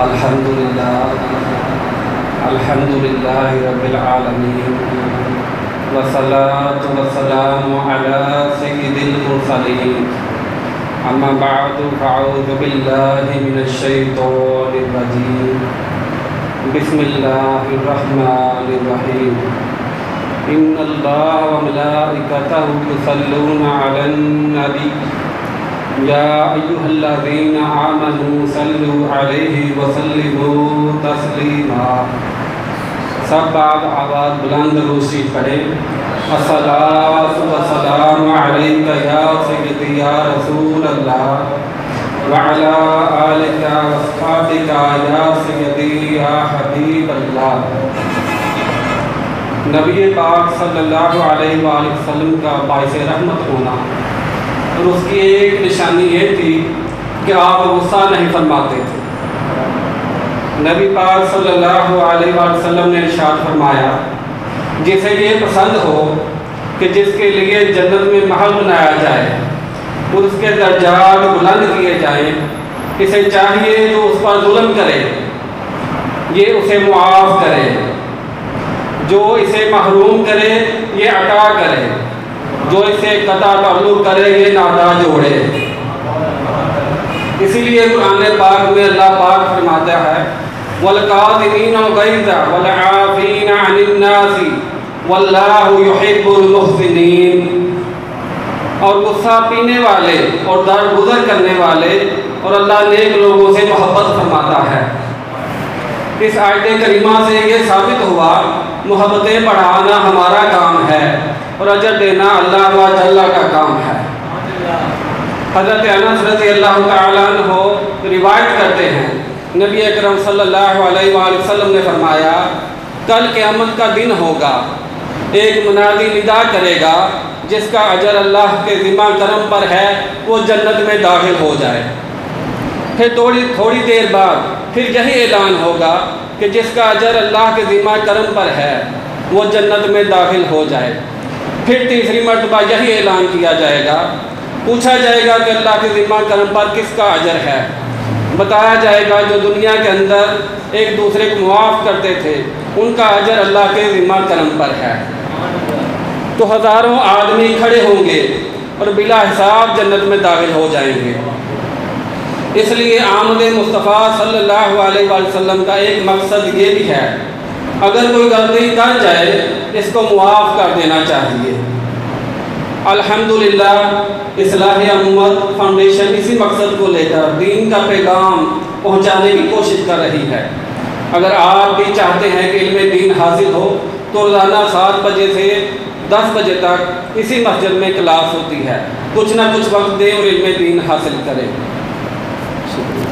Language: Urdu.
الحمدللہ رب العالمین والصلاة والسلام علی سید المرسلین اما بعد فاعوذ باللہ من الشیطان الرجیم بسم اللہ الرحمن الرحیم ان اللہ وملائکتہ یصلون علی النبی یا ایہا الذین آمنوا صلوا علیہ وسلموا تسلیما۔ سب بعد آواز بلند روشی پڑھیں۔ الصلاۃ والسلام علیک یا سیدی یا رسول اللہ وعلی آلک واصحابک یا سیدی یا حبیب اللہ۔ نبی پاک صلی اللہ علیہ وآلہ وسلم کا باعث رحمت ہونا، اور اس کی ایک نشانی یہ تھی کہ آپ غصہ نہیں فرماتے تھے۔ نبی پاک صلی اللہ علیہ وآلہ وسلم نے ارشاد فرمایا، جسے یہ پسند ہو کہ جس کے لیے جنت میں محل بنایا جائے اور اس کے درجات بلند کیے جائیں، اسے چاہیے جو اس پر ظلم کرے یہ اسے معاف کرے، جو اسے محروم کرے یہ عطا کرے، جو اسے قطع تعلق کرے یہ نادا جوڑے۔ اسی لیے قرآن پاک میں اللہ پاک فرماتا ہے وَالْقَاظِمِينَ الْغَيْظَ وَالْعَافِينَ عَنِ النَّاسِ وَاللَّهُ يُحِبُّ الْمُحْسِنِينَ، اور غصہ پینے والے اور درگزر کرنے والے، اور اللہ نیک لوگوں سے محبت فرماتا ہے۔ اس آیت کریمہ سے یہ ثابت ہوا محبتیں بڑھانا ہمارا کام ہے اور اجر دینا اللہ جل کا کام ہے۔ حضرت انس رضی اللہ تعالیٰ عنہ روایت کرتے ہیں، نبی اکرم صلی اللہ علیہ وآلہ وسلم نے فرمایا، کل قیامت کا دن ہوگا، ایک منادی ندا کرے گا جس کا اجر اللہ کے ذمہ کرم پر ہے وہ جنت میں داخل ہو جائے۔ پھر تھوڑی دیر بعد پھر یہی اعلان ہوگا کہ جس کا اجر اللہ کے ذمہ کرم پر ہے وہ جنت میں داخل ہو جائے۔ پھر تیسری مرتبہ یہی اعلان کیا جائے گا، پوچھا جائے گا کہ اللہ کے ذمہ کرم پر کس کا اجر ہے؟ بتایا جائے گا جو دنیا کے اندر ایک دوسرے کو معاف کرتے تھے ان کا اجر اللہ کے ذمہ کرم پر ہے۔ تو ہزاروں آدمی کھڑے ہوں گے اور بلا حساب جنت میں داخل ہو جائیں گے۔ اس لیے آمد مصطفیٰ صلی اللہ علیہ وآلہ وسلم کا ایک مقصد یہ بھی ہے، اگر کوئی غلطی کر جائے اس کو معاف کر دینا چاہیے۔ الحمدللہ اصلاح امت فاؤنڈیشن اسی مقصد کو لے کر دین کا پیغام پہنچانے کی کوشش کر رہی ہے۔ اگر آپ بھی چاہتے ہیں کہ علم دین حاصل ہو تو روزانہ 7 بجے سے 10 بجے تک اسی مسجد میں کلاس ہوتی ہے، کچھ نہ کچھ وقت دیں اور علم دین حاصل کریں۔ شکریہ۔